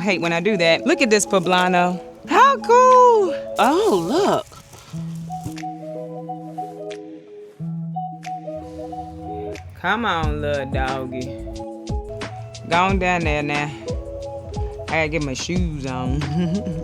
hate when I do that. Look at this poblano. How cool. Oh, look. Come on, little doggy. Go on down there now. I gotta get my shoes on.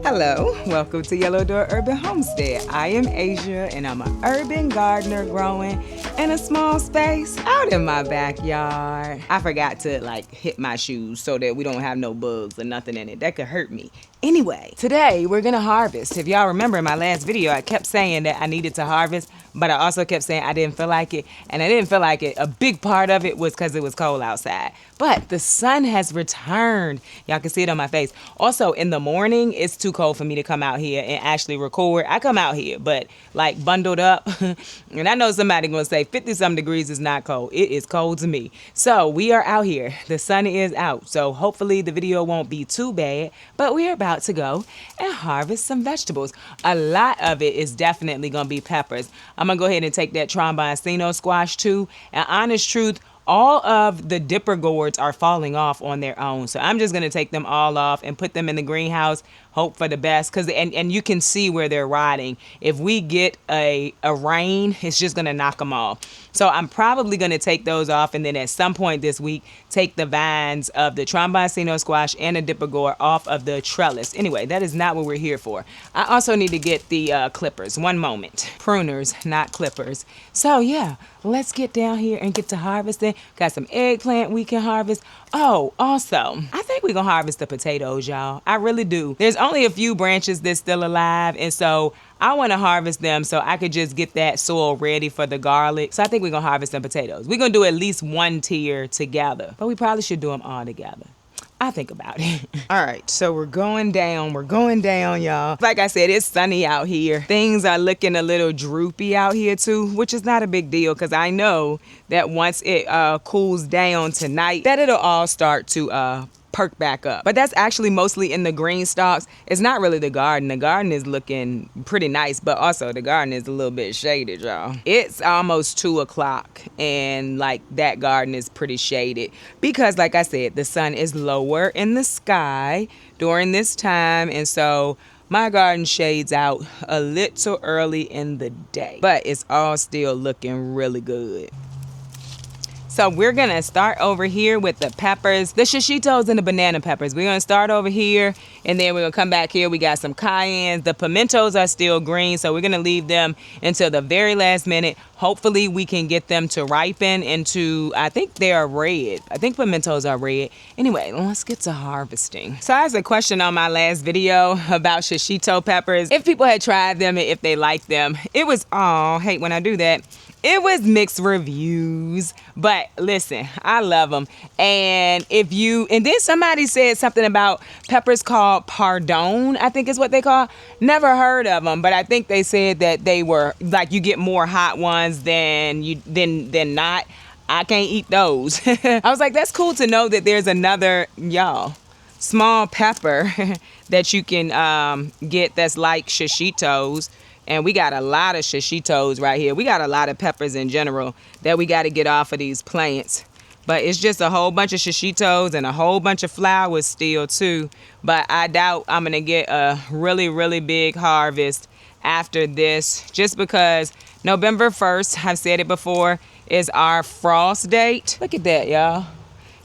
Hello, welcome to Yellow Door Urban Homestead. I am Asia, and I'm an urban gardener growing in a small space out in my backyard. I forgot to hit my shoes so that we don't have no bugs or nothing in it. That could hurt me. Anyway, today we're gonna harvest. If y'all remember in my last video, I kept saying that I needed to harvest, but I also kept saying I didn't feel like it. And I didn't feel like it. A big part of it was because it was cold outside. But the sun has returned. Y'all can see it on my face. Also, in the morning, it's too cold for me to come out here and actually record. I come out here, but bundled up. And I know somebody gonna say 50-some degrees is not cold. It is cold to me. So we are out here. The sun is out. So hopefully the video won't be too bad, but we are about to go and harvest some vegetables. A lot of it is definitely gonna be peppers. I'm gonna go ahead and take that trombone squash too. And honest truth, all of the dipper gourds are falling off on their own. So I'm just gonna take them all off and put them in the greenhouse, hope for the best, and you can see where they're rotting. If we get a rain, it's just gonna knock them off. So I'm probably gonna take those off, and then at some point this week, take the vines of the trombone squash and the dipper gourd off of the trellis. Anyway, that is not what we're here for. I also need to get the clippers. One moment. Pruners, not clippers. So yeah, let's get down here and get to harvesting. Got some eggplant we can harvest. Oh, also, I think we're gonna harvest the potatoes, y'all. I really do. There's only a few branches that's still alive, and so I want to harvest them so I could just get that soil ready for the garlic. So I think we're gonna harvest some potatoes. We're gonna do at least one tier together, but we probably should do them all together. I think about it. All right, so we're going down, y'all. Like I said, it's sunny out here. Things are looking a little droopy out here too, which is not a big deal because I know that once it cools down tonight, that it'll all start to perk back up. But that's actually mostly in the Greenstalks. It's not really the garden. The garden is looking pretty nice, but also the garden is a little bit shaded, y'all. It's almost 2 o'clock and that garden is pretty shaded because like I said, the sun is lower in the sky during this time, and so my garden shades out a little early in the day, but it's all still looking really good. So we're gonna start over here with the peppers, the shishitos and the banana peppers. We're gonna start over here and then we're gonna come back here. We got some cayennes. The pimentos are still green, so we're gonna leave them until the very last minute. Hopefully we can get them to ripen into, I think they are red. I think pimentos are red. Anyway, let's get to harvesting. So I asked a question on my last video about shishito peppers, if people had tried them and if they liked them. It was, oh, hate when I do that. It was mixed reviews, but listen, I love them. And then somebody said something about peppers called pardon, I think is what they call. Never heard of them, but I think they said that they were you get more hot ones than not. I can't eat those. I was like, that's cool to know that there's another, y'all, small pepper that you can get that's like shishitos. And we got a lot of shishitos right here. We got a lot of peppers in general that we got to get off of these plants. But it's just a whole bunch of shishitos and a whole bunch of flowers still too. But I doubt I'm going to get a really, really big harvest after this. Just because November 1st, I've said it before, is our frost date. Look at that, y'all.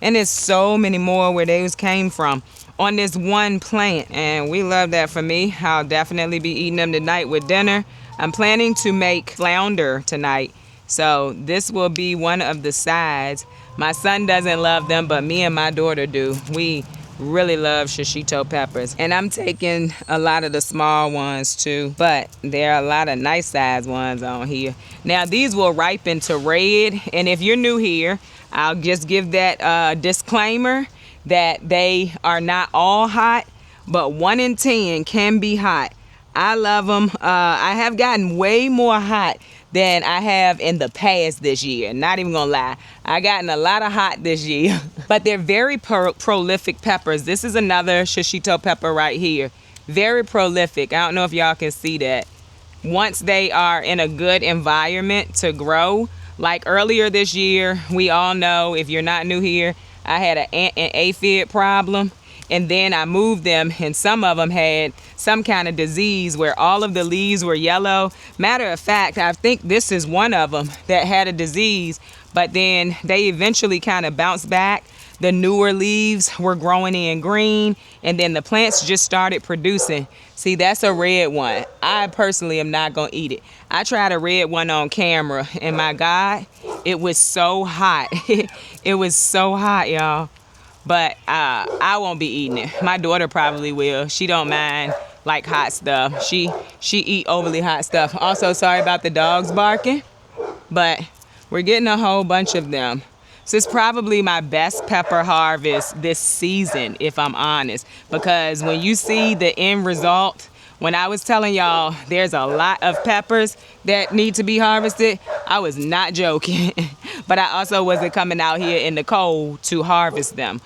And there's so many more where those came from on this one plant, and we love that. For me, I'll definitely be eating them tonight with dinner. I'm planning to make flounder tonight, so this will be one of the sides. My son doesn't love them, but me and my daughter do. We really love shishito peppers, and I'm taking a lot of the small ones too, but there are a lot of nice sized ones on here. Now these will ripen to red, and if you're new here, I'll just give that disclaimer that they are not all hot, but 1 in 10 can be hot. I love them. I have gotten way more hot than I have in the past this year. Not even gonna lie. I gotten a lot of hot this year, but they're very prolific peppers. This is another shishito pepper right here. Very prolific. I don't know if y'all can see that. Once they are in a good environment to grow, like earlier this year, we all know, if you're not new here, I had an ant and aphid problem, and then I moved them, and some of them had some kind of disease where all of the leaves were yellow. Matter of fact, I think this is one of them that had a disease, but then they eventually kind of bounced back. The newer leaves were growing in green, and then the plants just started producing. See, that's a red one. I personally am not going to eat it. I tried a red one on camera, and my God, it was so hot. It was so hot, y'all. But I won't be eating it. My daughter probably will. She don't mind like hot stuff. She eat overly hot stuff. Also, sorry about the dogs barking, but we're getting a whole bunch of them. So it's probably my best pepper harvest this season, if I'm honest, because when you see the end result, when I was telling y'all there's a lot of peppers that need to be harvested, I was not joking. But I also wasn't coming out here in the cold to harvest them.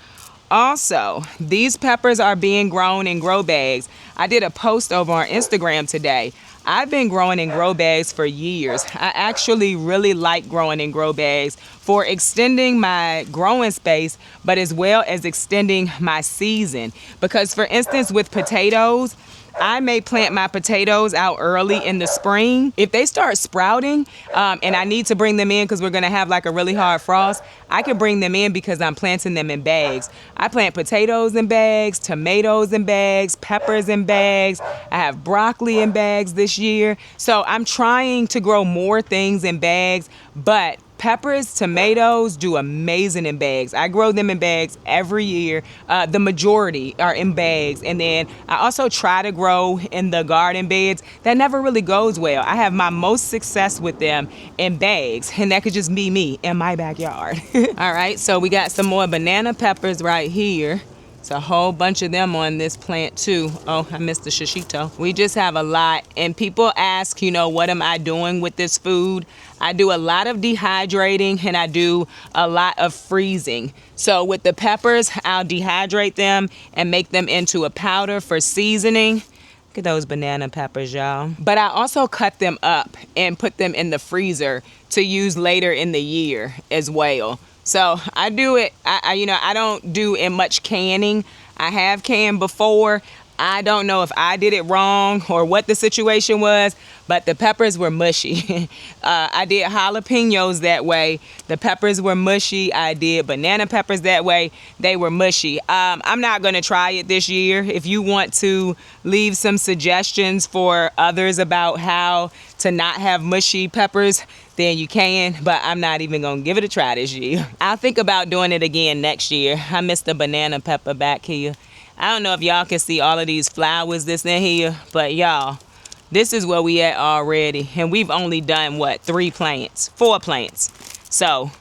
Also, these peppers are being grown in grow bags. I did a post over on Instagram today. I've been growing in grow bags for years. I actually really like growing in grow bags for extending my growing space, but as well as extending my season. Because for instance, with potatoes, I may plant my potatoes out early in the spring. If they start sprouting and I need to bring them in because we're going to have like a really hard frost, I can bring them in because I'm planting them in bags. I plant potatoes in bags, tomatoes in bags, peppers in bags. I have broccoli in bags this year. So I'm trying to grow more things in bags, but peppers, tomatoes do amazing in bags. I grow them in bags every year. The majority are in bags. And then I also try to grow in the garden beds. That never really goes well. I have my most success with them in bags. And that could just be me in my backyard. All right, so we got some more banana peppers right here. It's a whole bunch of them on this plant too. Oh, I missed the shishito. We just have a lot. And people ask, you know, what am I doing with this food? I do a lot of dehydrating and I do a lot of freezing. So with the peppers, I'll dehydrate them and make them into a powder for seasoning. Look at those banana peppers, y'all. But I also cut them up and put them in the freezer to use later in the year as well. So I do it, I don't do in much canning. I have canned before. I don't know if I did it wrong or what the situation was, but the peppers were mushy. I did jalapenos that way. The peppers were mushy. I did banana peppers that way. They were mushy. I'm not going to try it this year. If you want to leave some suggestions for others about how to not have mushy peppers, then you can, but I'm not even going to give it a try this year. I'll think about doing it again next year. I missed the banana pepper back here. I don't know if y'all can see all of these flowers that's in here, but y'all, this is where we at already. And we've only done, what, 4 plants. So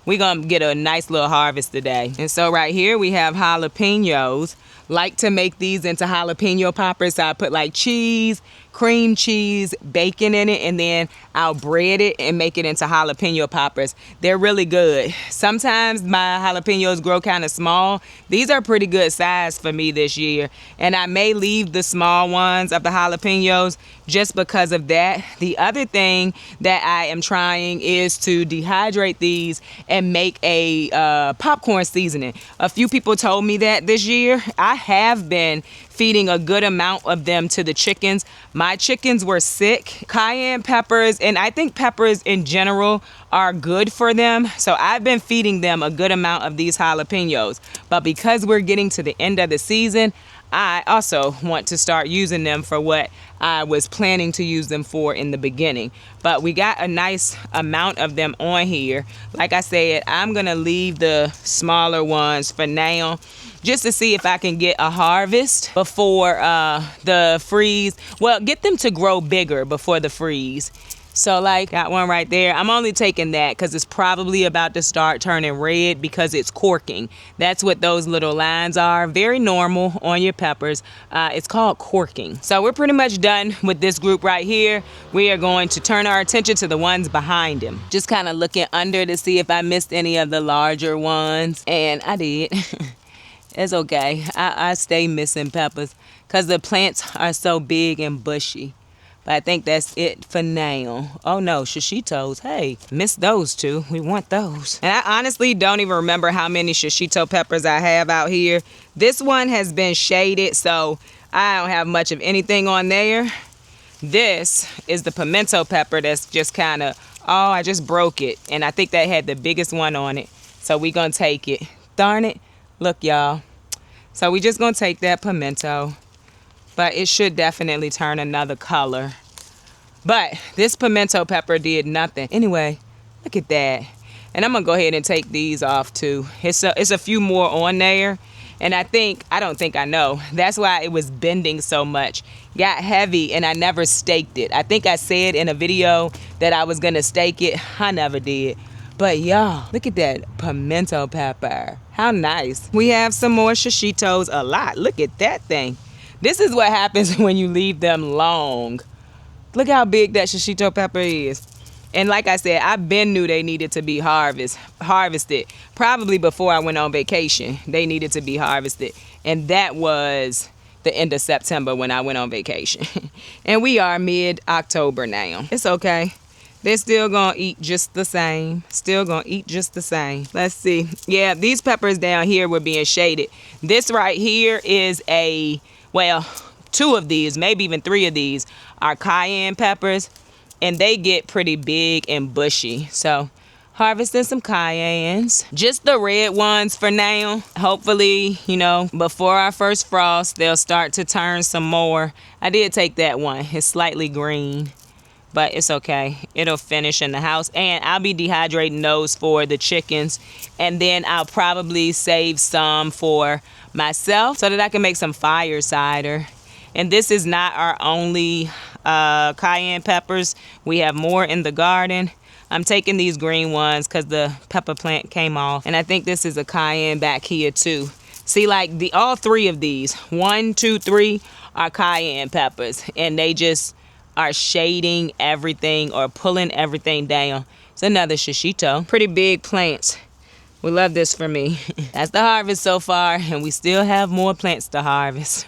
we're going to get a nice little harvest today. And so right here we have jalapenos. Like to make these into jalapeno poppers. So I put like cheese, cream cheese, bacon in it, and then I'll bread it and make it into jalapeno poppers. They're really good. Sometimes my jalapenos grow kind of small. These are pretty good size for me this year. And I may leave the small ones of the jalapenos just because of that. The other thing that I am trying is to dehydrate these and make a popcorn seasoning. A few people told me that this year. I have been feeding a good amount of them to the chickens. My chickens were sick. Cayenne peppers, and I think peppers in general are good for them. So I've been feeding them a good amount of these jalapenos. But because we're getting to the end of the season, I also want to start using them for what I was planning to use them for in the beginning. But we got a nice amount of them on here. Like I said, I'm going to leave the smaller ones for now, just to see if I can get a harvest before the freeze. Well, get them to grow bigger before the freeze. So like, got one right there. I'm only taking that because it's probably about to start turning red because it's corking. That's what those little lines are. Very normal on your peppers. It's called corking. So we're pretty much done with this group right here. We are going to turn our attention to the ones behind him. Just kind of looking under to see if I missed any of the larger ones. And I did. It's okay. I stay missing peppers because the plants are so big and bushy. But I think that's it for now. Oh no, shishitos. Hey, missed those two. We want those. And I honestly don't even remember how many shishito peppers I have out here. This one has been shaded, so I don't have much of anything on there. This is the pimento pepper that's just kind of, oh, I just broke it. And I think that had the biggest one on it. So we gonna take it. Darn it. Look, y'all. So we just gonna take that pimento. But it should definitely turn another color. But this pimento pepper did nothing. Anyway, look at that. And I'm gonna go ahead and take these off too. It's a few more on there. And I don't think I know. That's why it was bending so much. Got heavy and I never staked it. I think I said in a video that I was gonna stake it. I never did. But y'all, look at that pimento pepper. How nice. We have some more shishitos, a lot. Look at that thing. This is what happens when you leave them long. Look how big that shishito pepper is. And like I said, I been knew they needed to be harvested. Probably before I went on vacation, they needed to be harvested. And that was the end of September when I went on vacation. And we are mid-October now. It's okay. They're still gonna eat just the same. Still gonna eat just the same. Let's see. Yeah, these peppers down here were being shaded. This right here is well, 2 of these, maybe even 3 of these are cayenne peppers, and they get pretty big and bushy. So harvesting some cayennes, just the red ones for now. Hopefully, you know, before our first frost, they'll start to turn some more. I did take that one. It's slightly green, but it's okay. It'll finish in the house, and I'll be dehydrating those for the chickens, and then I'll probably save some for myself so that I can make some fire cider. And this is not our only cayenne peppers. We have more in the garden. I'm taking these green ones because the pepper plant came off, and I think this is a cayenne back here too. See, like all 3 of these, 1, 2, 3 are cayenne peppers, and they just are shading everything or pulling everything down. It's another shishito. Pretty big plants. We love this for me. That's the harvest so far, and we still have more plants to harvest.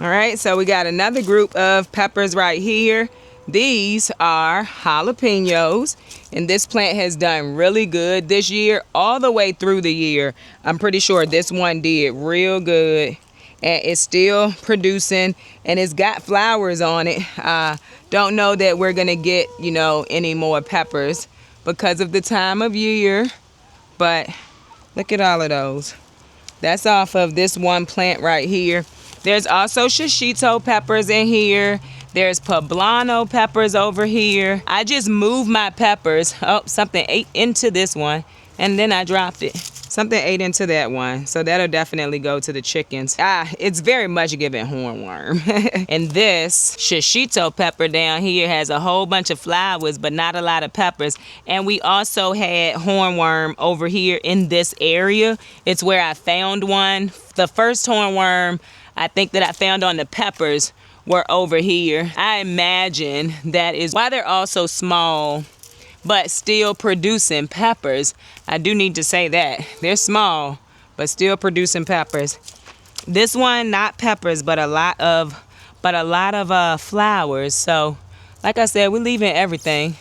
All right, so we got another group of peppers right here. These are jalapenos, and this plant has done really good this year, all the way through the year. I'm pretty sure this one did real good, and it's still producing, and it's got flowers on it. Don't know that we're gonna get, you know, any more peppers because of the time of year, but look at all of those. That's off of this one plant right here. There's also shishito peppers in here. There's poblano peppers over here. I just moved my peppers. Oh, something ate into this one, and then I dropped it. Something ate into that one, so that'll definitely go to the chickens. It's very much giving hornworm. And this shishito pepper down here has a whole bunch of flowers, but not a lot of peppers. And we also had hornworm over here in this area. It's where I found one. The first hornworm I think that I found on the peppers were over here. I imagine that is why they're all so small, but still producing peppers. I do need to say that. They're small, but still producing peppers. This one, not peppers, but a lot of flowers. So, like I said, we're leaving everything.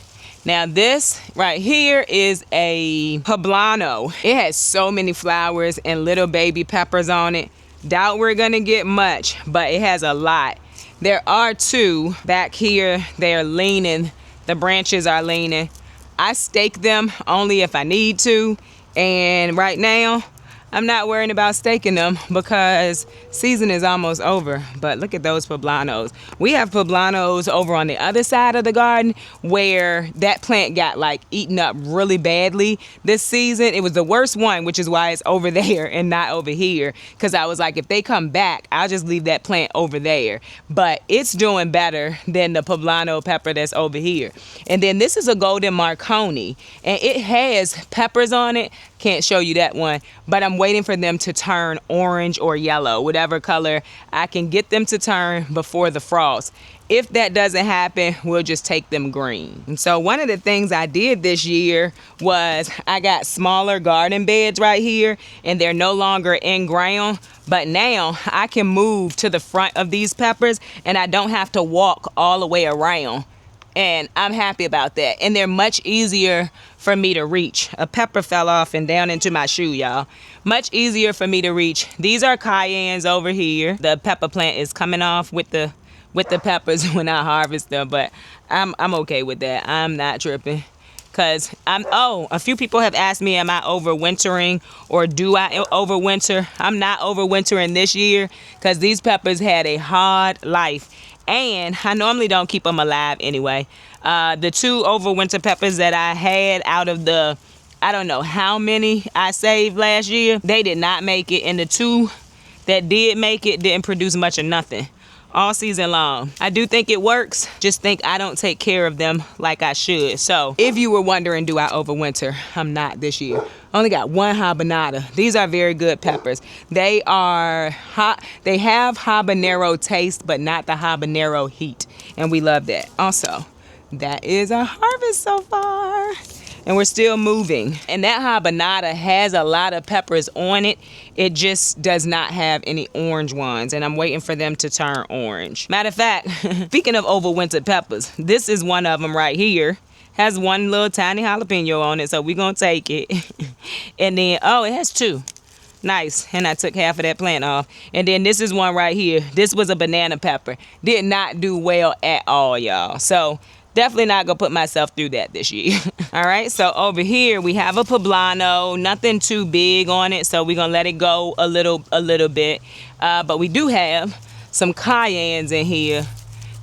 Now this right here is a poblano. It has so many flowers and little baby peppers on it. Doubt we're gonna get much, but it has a lot. There are 2 back here. They're leaning. The branches are leaning. I stake them only if I need to, and right now I'm not worrying about staking them because season is almost over. But look at those poblanos. We have poblanos over on the other side of the garden where that plant got like eaten up really badly this season. It was the worst one, which is why it's over there and not over here. Because I was like, if they come back, I'll just leave that plant over there. But it's doing better than the poblano pepper that's over here. And then this is a golden Marconi, and it has peppers on it. Can't show you that one, but I'm waiting for them to turn orange or yellow, whatever color I can get them to turn before the frost. If that doesn't happen, we'll just take them green. And so one of the things I did this year was I got smaller garden beds right here, and they're no longer in ground. But now I can move to the front of these peppers and I don't have to walk all the way around. And I'm happy about that. And they're much easier for me to reach. A pepper fell off and down into my shoe, y'all. Much easier for me to reach. These are cayennes over here. The pepper plant is coming off with the peppers when I harvest them, but I'm okay with that. I'm not tripping. Cause a few people have asked me, am I overwintering or do I overwinter? I'm not overwintering this year because these peppers had a hard life. And I normally don't keep them alive anyway. The 2 overwinter peppers that I had out of the, I don't know how many I saved last year, they did not make it. And the 2 that did make it didn't produce much of nothing all season long. I do think it works, just think I don't take care of them like I should. So if you were wondering, do I overwinter? I'm not this year. Only got 1 habanada. These are very good peppers. They are hot. They have habanero taste, but not the habanero heat. And we love that. Also, that is our harvest so far. And we're still moving. And that habanada has a lot of peppers on it. It just does not have any orange ones. And I'm waiting for them to turn orange. Matter of fact, speaking of overwintered peppers, this is one of them right here. Has 1 little tiny jalapeno on it, so we're gonna take it. And then, oh, it has 2. Nice. And I took half of that plant off. And then this is one right here. This was a banana pepper. Did not do well at all, y'all. So definitely not gonna put myself through that this year. All right, so over here we have a poblano, nothing too big on it, so we're gonna let it go a little bit. But we do have some cayennes in here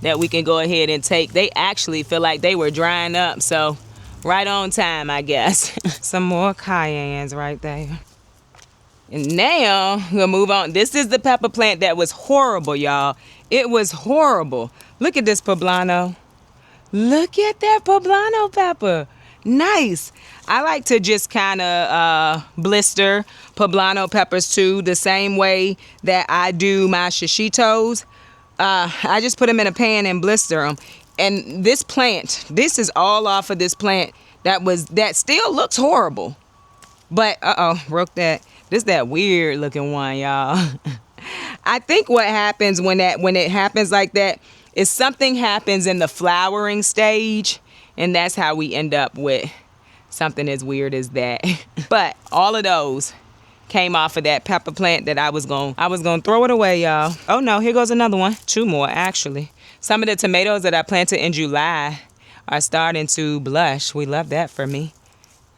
that we can go ahead and take. They actually feel like they were drying up, so right on time, I guess. Some more cayennes right there. And now we'll move on. This is the pepper plant that was horrible, y'all. It was horrible. Look at this poblano. Look at that poblano pepper. Nice. I like to just kind of blister poblano peppers too, the same way that I do my shishitos. I just put them in a pan and blister them. And this plant, this is all off of this plant that still looks horrible. But broke that. This is that weird looking one, y'all. I think what happens when it happens like that is something happens in the flowering stage, and that's how we end up with something as weird as that. But all of those came off of that pepper plant that I was gonna throw it away, y'all. Oh no, here goes another one. 2 more actually. Some of the tomatoes that I planted in July are starting to blush. We love that for me.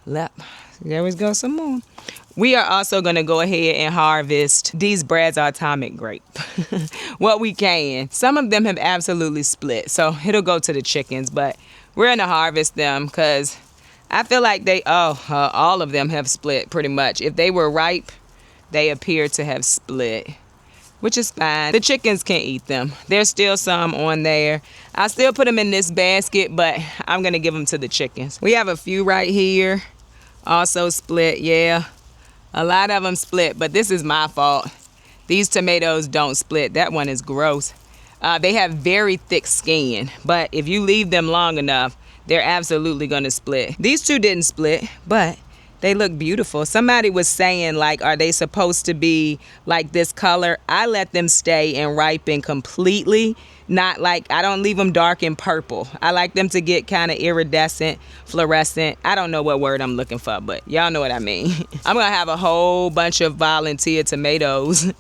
There we go, some more. We are also going to go ahead and harvest these Brad's Atomic grape. What we can. Some of them have absolutely split, so it'll go to the chickens, but we're going to harvest them because I feel like all of them have split pretty much. If they were ripe, they appear to have split, which is fine. The chickens can eat them. There's still some on there. I still put them in this basket, but I'm going to give them to the chickens. We have a few right here. Also split, yeah. A lot of them split, but this is my fault. These tomatoes don't split. That one is gross. They have very thick skin, but if you leave them long enough, they're absolutely going to split. These 2 didn't split, but they look beautiful. Somebody was saying, like, are they supposed to be like this color? I let them stay and ripen completely. Not like, I don't leave them dark and purple. I like them to get kind of iridescent, fluorescent. I don't know what word I'm looking for, but y'all know what I mean. I'm going to have a whole bunch of volunteer tomatoes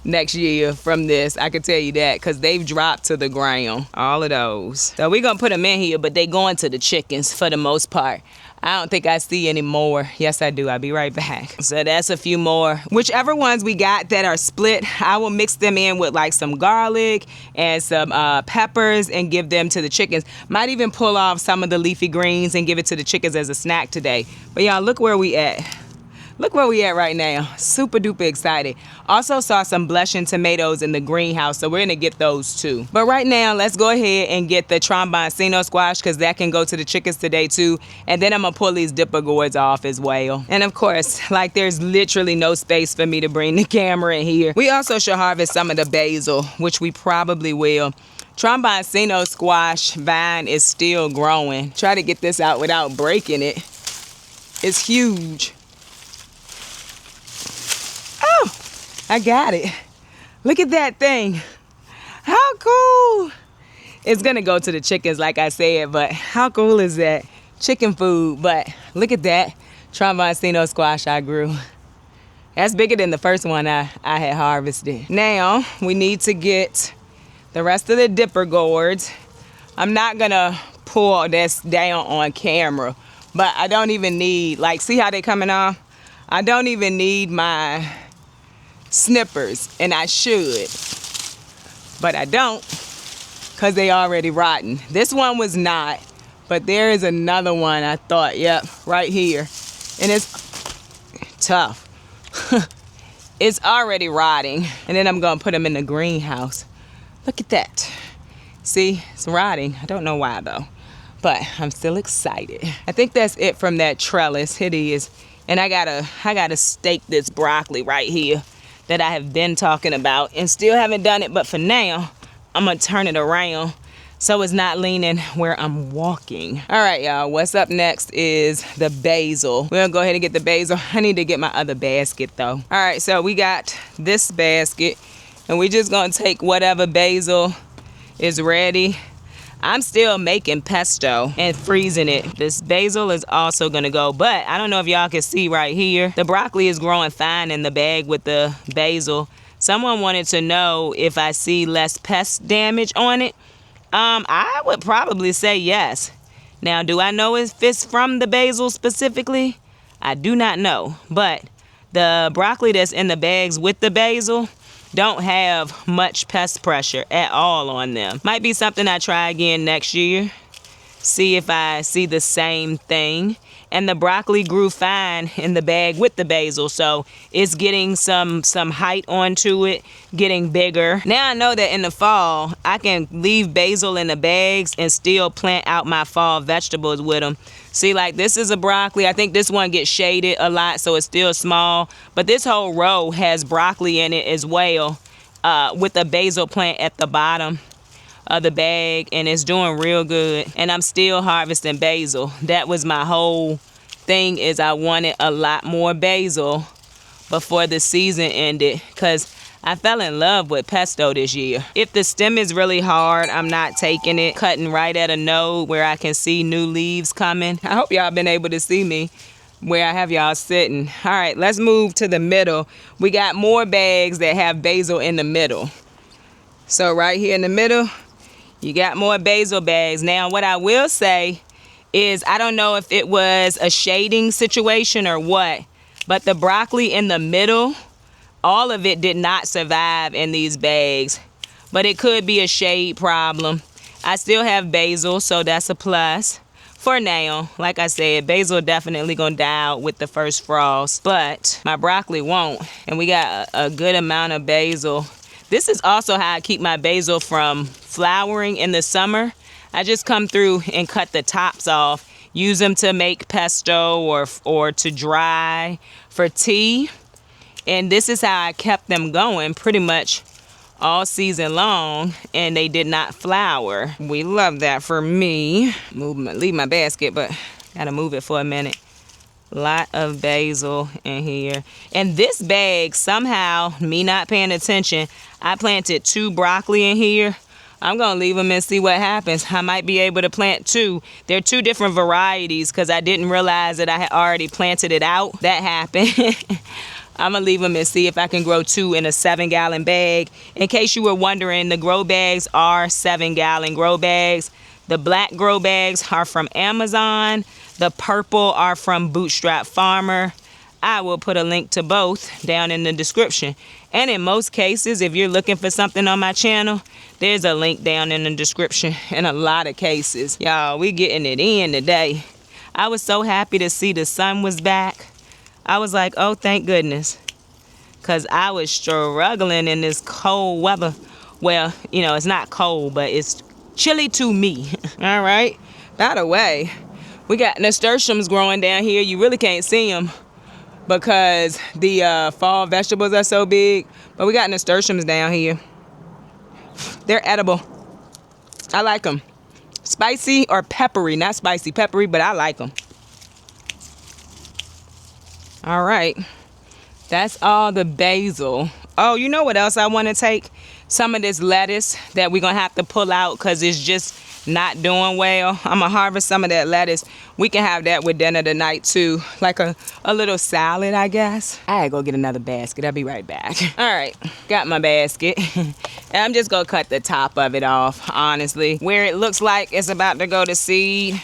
next year from this. I can tell you that because they've dropped to the ground. All of those. So we're going to put them in here, but they going to the chickens for the most part. I don't think I see any more. Yes, I do. I'll be right back. So that's a few more. Whichever ones we got that are split, I will mix them in with like some garlic and some peppers and give them to the chickens. Might even pull off some of the leafy greens and give it to the chickens as a snack today. But y'all, look where we at. Look where we at right now. Super duper excited. Also saw some blushing tomatoes in the greenhouse, so we're gonna get those too. But right now, let's go ahead and get the tromboncino squash because that can go to the chickens today too. And then I'm gonna pull these dipper gourds off as well. And of course, like there's literally no space for me to bring the camera in here. We also should harvest some of the basil, which we probably will. Tromboncino squash vine is still growing. Try to get this out without breaking it. It's huge. Oh, I got it. Look at that thing. How cool. It's gonna go to the chickens like I said, but how cool is that? Chicken food, but look at that Tromboncino squash I grew. That's bigger than the first one I had harvested. Now, we need to get the rest of the dipper gourds. I'm not gonna pull this down on camera, but I don't even need, like, see how they coming off? I don't even need my snippers, and I should, but I don't, because they already rotten. This one was not, but there is another one I thought, yep, right here, and it's tough. It's already rotting, and then I'm gonna put them in the greenhouse. Look at that. See, it's rotting. I don't know why though, but I'm still excited. I think that's it from that trellis. It is. And I gotta stake this broccoli right here that I have been talking about and still haven't done it, but for now, I'm gonna turn it around so it's not leaning where I'm walking. All right, y'all, what's up next is the basil. We're gonna go ahead and get the basil. I need to get my other basket though. All right, so we got this basket and we're just gonna take whatever basil is ready. I'm still making pesto and freezing it. This basil is also gonna go, but I don't know if y'all can see right here. The broccoli is growing fine in the bag with the basil. Someone wanted to know if I see less pest damage on it. I would probably say yes. Now, do I know if it's from the basil specifically? I do not know, but the broccoli that's in the bags with the basil don't have much pest pressure at all on them. Might be something I try again next year. See if I see the same thing. And the broccoli grew fine in the bag with the basil, so it's getting some height onto it, getting bigger. Now I know that in the fall, I can leave basil in the bags and still plant out my fall vegetables with them. See, like this is a broccoli. I think this one gets shaded a lot, so it's still small. But this whole row has broccoli in it as well, with a basil plant at the bottom of the bag, and it's doing real good. And I'm still harvesting basil. That was my whole thing, is I wanted a lot more basil before the season ended, because I fell in love with pesto this year. If the stem is really hard, I'm not taking it, cutting right at a node where I can see new leaves coming. I hope y'all been able to see me where I have y'all sitting. All right, let's move to the middle. We got more bags that have basil in the middle. So right here in the middle, you got more basil bags. Now, what I will say is, I don't know if it was a shading situation or what, but the broccoli in the middle, all of it did not survive in these bags, but it could be a shade problem. I still have basil, so that's a plus for now. Like I said, basil definitely gonna die out with the first frost, but my broccoli won't. And we got a good amount of basil. This is also how I keep my basil from flowering in the summer. I just come through and cut the tops off, use them to make pesto or to dry for tea. And this is how I kept them going pretty much all season long, and they did not flower. We love that for me. Leave my basket, but gotta move it for a minute. Lot of basil in here. And this bag, somehow, me not paying attention, I planted 2 broccoli in here. I'm gonna leave them and see what happens. I might be able to plant 2. They're 2 different varieties because I didn't realize that I had already planted it out. That happened. I'm gonna leave them and see if I can grow 2 in a 7-gallon bag. In case you were wondering, the grow bags are 7-gallon grow bags. The black grow bags are from Amazon. The purple are from Bootstrap Farmer. I will put a link to both down in the description. And in most cases, if you're looking for something on my channel, there's a link down in the description in a lot of cases. Y'all, we getting it in today. I was so happy to see the sun was back. I was like, oh, thank goodness. Because I was struggling in this cold weather. Well, you know, it's not cold, but it's chilly to me. All right. By the way, we got nasturtiums growing down here. You really can't see them because the fall vegetables are so big. But we got nasturtiums down here. They're edible. I like them. Spicy or peppery. Not spicy, peppery, but I like them. All right. That's all the basil. Oh, you know what else I want to take? Some of this lettuce that we're going to have to pull out because it's just not doing well. I'm going to harvest some of that lettuce. We can have that with dinner tonight too. Like a little salad, I guess. I gotta go get another basket. I'll be right back. All right, got my basket. And I'm just going to cut the top of it off, honestly. Where it looks like it's about to go to seed,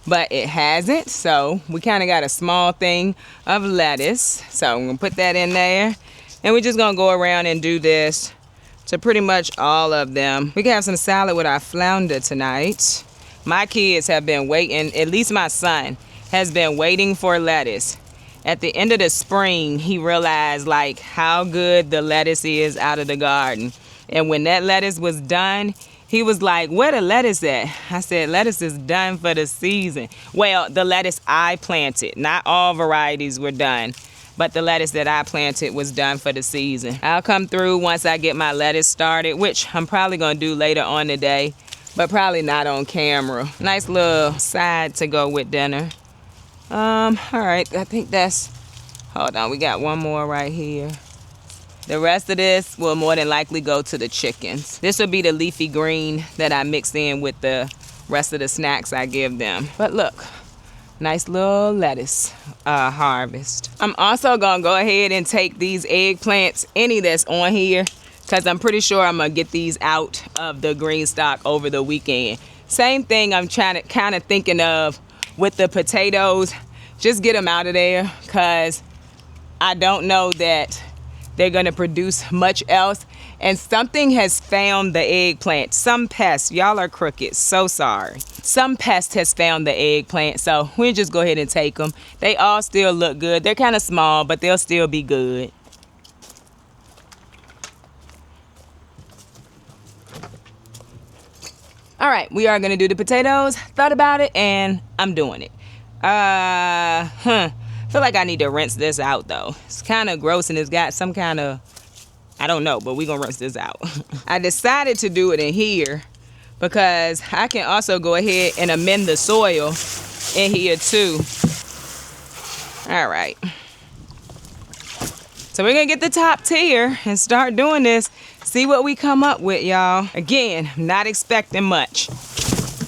but it hasn't. So we kind of got a small thing of lettuce. So I'm going to put that in there. And we're just going to go around and do this to pretty much all of them. We can have some salad with our flounder tonight. My kids have been waiting, at least my son has been waiting for lettuce. At the end of the spring, he realized like how good the lettuce is out of the garden. And when that lettuce was done, he was like, where the lettuce at? I said, lettuce is done for the season. Well, the lettuce I planted, not all varieties were done. But the lettuce that I planted was done for the season. I'll come through once I get my lettuce started, which I'm probably gonna do later on today, but probably not on camera. Nice little side to go with dinner. All right, I think that's, hold on, we got one more right here. The rest of this will more than likely go to the chickens. This will be the leafy green that I mixed in with the rest of the snacks I give them. But look. Nice little lettuce harvest. I'm also gonna go ahead and take these eggplants, any that's on here, because I'm pretty sure I'm gonna get these out of the Greenstalk over the weekend. Same thing I'm trying to kind of thinking of with the potatoes. Just get them out of there because I don't know that they're gonna produce much else. And something has found the eggplant. Some pest, y'all are crooked, so sorry. Some pest has found the eggplant, so we'll just go ahead and take them. They all still look good. They're kind of small, but they'll still be good. All right, we are gonna do the potatoes. Thought about it and I'm doing it. Feel like I need to rinse this out though. It's kind of gross and it's got some kind of, I don't know, but we're gonna rinse this out. I decided to do it in here because I can also go ahead and amend the soil in here too. All right. So we're gonna get the top tier and start doing this. See what we come up with, y'all. Again, not expecting much.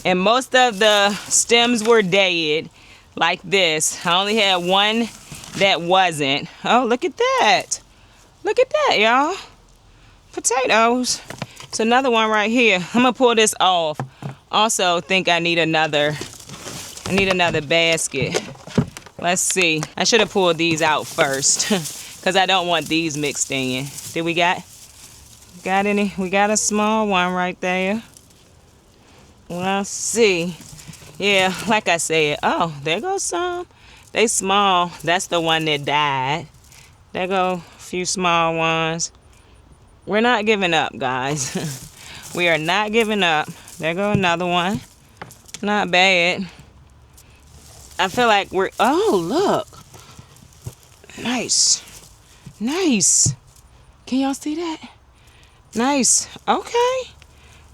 And most of the stems were dead like this. I only had one that wasn't. Oh, look at that. Look at that, y'all. Potatoes. It's another one right here. I'm gonna pull this off. Also think I need another basket. Let's see. I should have pulled these out first because I don't want these mixed in. Did we got any? We got a small one right there. Let's see. Yeah, like I said. Oh, there goes some. They small. That's the one that died. There go a few small ones. We're not giving up, guys. We are not giving up. There go another one. Not bad. I feel like we're, oh, look. Nice. Nice. Can y'all see that? Nice. Okay.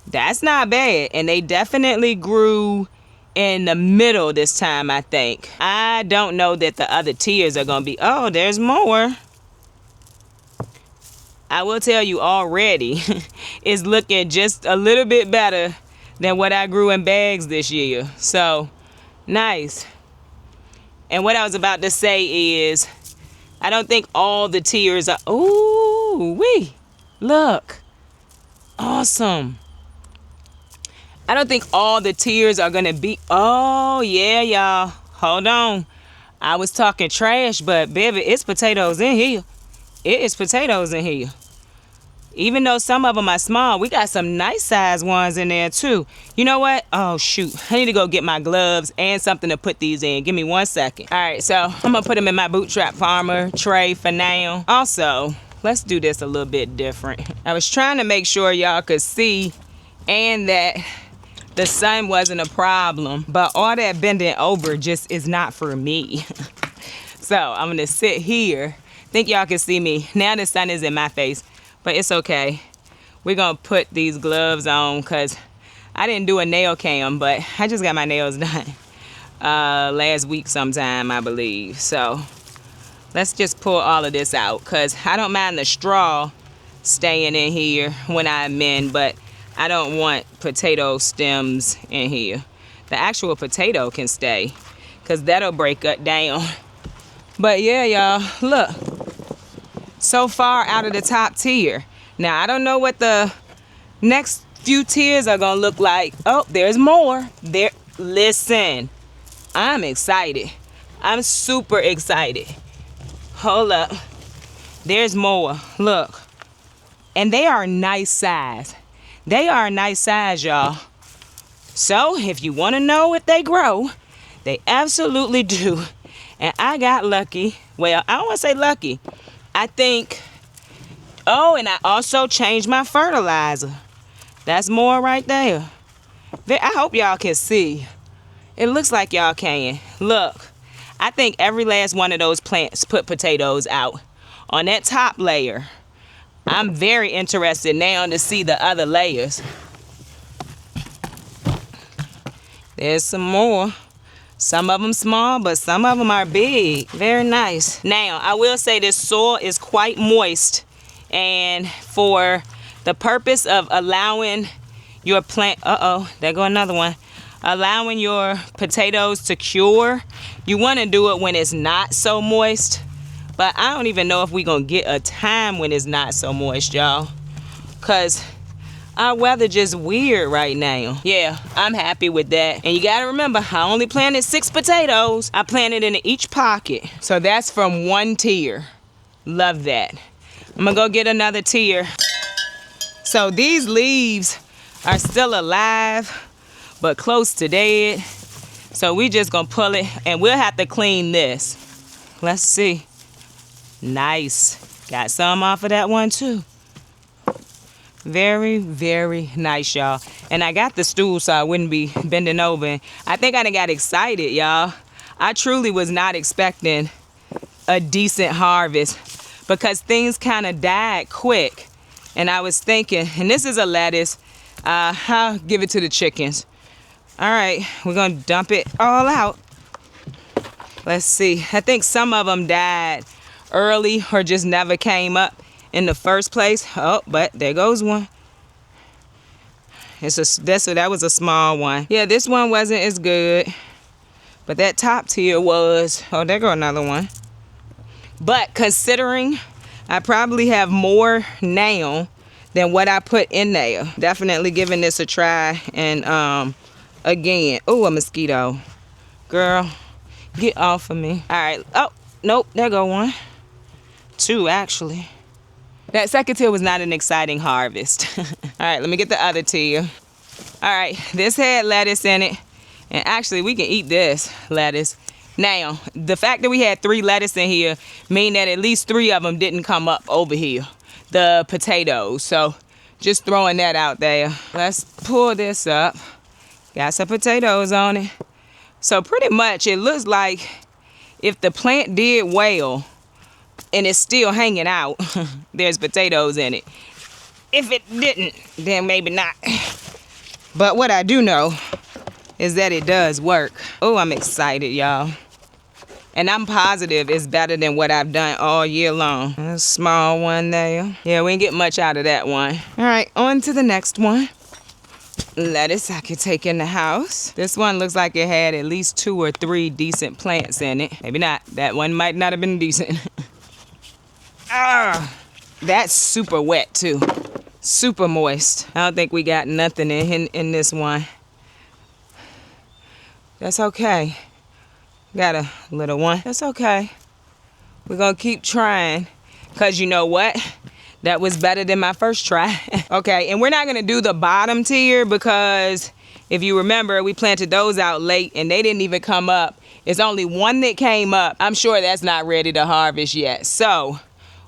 That's not bad. And they definitely grew in the middle this time, I think. I don't know that the other tiers are going to be, oh, there's more. I will tell you already, it's looking just a little bit better than what I grew in bags this year. So, nice. And what I was about to say is, I don't think all the tiers are, ooh, wee, look, awesome. I don't think all the tiers are gonna be, oh yeah, y'all, hold on. I was talking trash, but baby, it's potatoes in here. It is potatoes in here. Even though some of them are small, we got some nice size ones in there too. You know what? Oh shoot, I need to go get my gloves and something to put these in. Give me 1 second. All right, so I'm gonna put them in my Bootstrap Farmer tray for now. Also, let's do this a little bit different. I was trying to make sure y'all could see and that the sun wasn't a problem, but all that bending over just is not for me. So I'm gonna sit here. Think y'all can see me. Now the sun is in my face, but it's okay. We're gonna put these gloves on because I didn't do a nail cam, but I just got my nails done last week sometime, I believe. So let's just pull all of this out, because I don't mind the straw staying in here when I amend, but I don't want potato stems in here. The actual potato can stay, because that'll break it down. But yeah, y'all, look. So far out of the top tier. Now, I don't know what the next few tiers are gonna look like. Oh, there's more. There, listen, I'm excited. I'm super excited. Hold up. There's more. Look. And they are nice size. They are a nice size, y'all. So, if you want to know if they grow, they absolutely do. And I got lucky. Well, I don't want to say lucky. I think, oh, and I also changed my fertilizer. That's more right there. I hope y'all can see. It looks like y'all can. Look, I think every last one of those plants put potatoes out. On that top layer, I'm very interested now to see the other layers. There's some more. Some of them small, but some of them are big. Very nice. Now, I will say this soil is quite moist. And for the purpose of allowing your plant, there go another one. Allowing your potatoes to cure, you want to do it when it's not so moist. But I don't even know if we're going to get a time when it's not so moist, y'all. Because our weather just weird right now. Yeah, I'm happy with that. And you got to remember, I only planted 6 potatoes. I planted in each pocket. So that's from one tier. Love that. I'm going to go get another tier. So these leaves are still alive, but close to dead. So we just going to pull it, and we'll have to clean this. Let's see. Nice. Got some off of that one too. Very, very nice, y'all. And I got the stool so I wouldn't be bending over. I think I done got excited, y'all. I truly was not expecting a decent harvest because things kind of died quick. And I was thinking, and this is a lettuce. I'll give it to the chickens. All right, we're going to dump it all out. Let's see. I think some of them died early or just never came up in the first place. Oh, but there goes one. That was a small one. Yeah, this one wasn't as good, but that top tier was. Oh, there go another one. But considering I probably have more now than what I put in there, definitely giving this a try. And again, oh, a mosquito. Girl, get off of me. All right. Oh, nope, there go one. 2 actually. That second tier was not an exciting harvest. All right, let me get the other tier. All right, this had lettuce in it. And actually, we can eat this lettuce. Now, the fact that we had 3 lettuce in here mean that at least 3 of them didn't come up over here. The potatoes. So, just throwing that out there. Let's pull this up. Got some potatoes on it. So, pretty much, it looks like if the plant did well, and it's still hanging out, there's potatoes in it. If it didn't, then maybe not. But what I do know is that it does work. Oh, I'm excited, y'all. And I'm positive it's better than what I've done all year long. A small one there. Yeah, we didn't get much out of that one. All right, on to the next one. Lettuce I could take in the house. This one looks like it had at least 2 or 3 decent plants in it. Maybe not. That one might not have been decent. That's super wet too. Super moist. I don't think we got nothing in this one. That's okay. Got a little one. That's okay. We're gonna keep trying. Cause you know what? That was better than my first try. Okay, and we're not gonna do the bottom tier because if you remember, we planted those out late and they didn't even come up. It's only one that came up. I'm sure that's not ready to harvest yet. So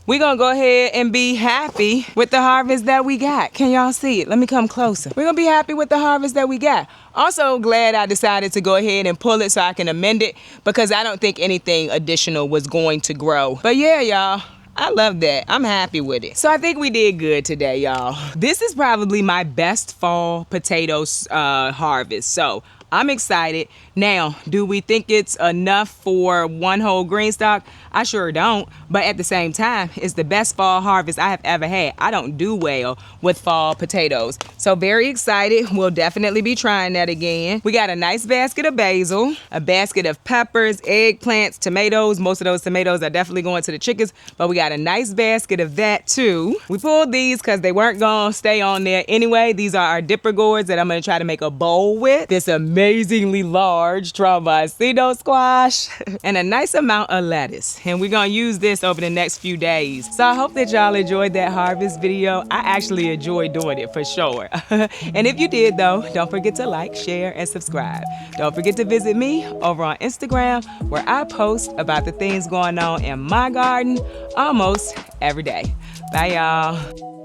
we're gonna go ahead and be happy with the harvest that we got. Can y'all see it? Let me come closer. We're gonna be happy with the harvest that we got. Also glad I decided to go ahead and pull it so I can amend it because I don't think anything additional was going to grow. But yeah, y'all, I love that. I'm happy with it. So I think we did good today, y'all. This is probably my best fall potatoes harvest. So I'm excited. Now, do we think it's enough for one whole Greenstalk? I sure don't. But at the same time, it's the best fall harvest I have ever had. I don't do well with fall potatoes. So very excited. We'll definitely be trying that again. We got a nice basket of basil, a basket of peppers, eggplants, tomatoes. Most of those tomatoes are definitely going to the chickens, but we got a nice basket of that too. We pulled these because they weren't gonna stay on there anyway. These are our dipper gourds that I'm gonna try to make a bowl with. This amazingly large Tromboncino squash and a nice amount of lettuce. And we're gonna use this over the next few days. So I hope that y'all enjoyed that harvest video. I actually enjoyed doing it for sure. And if you did though, don't forget to like, share, and subscribe. Don't forget to visit me over on Instagram where I post about the things going on in my garden almost every day. Bye y'all.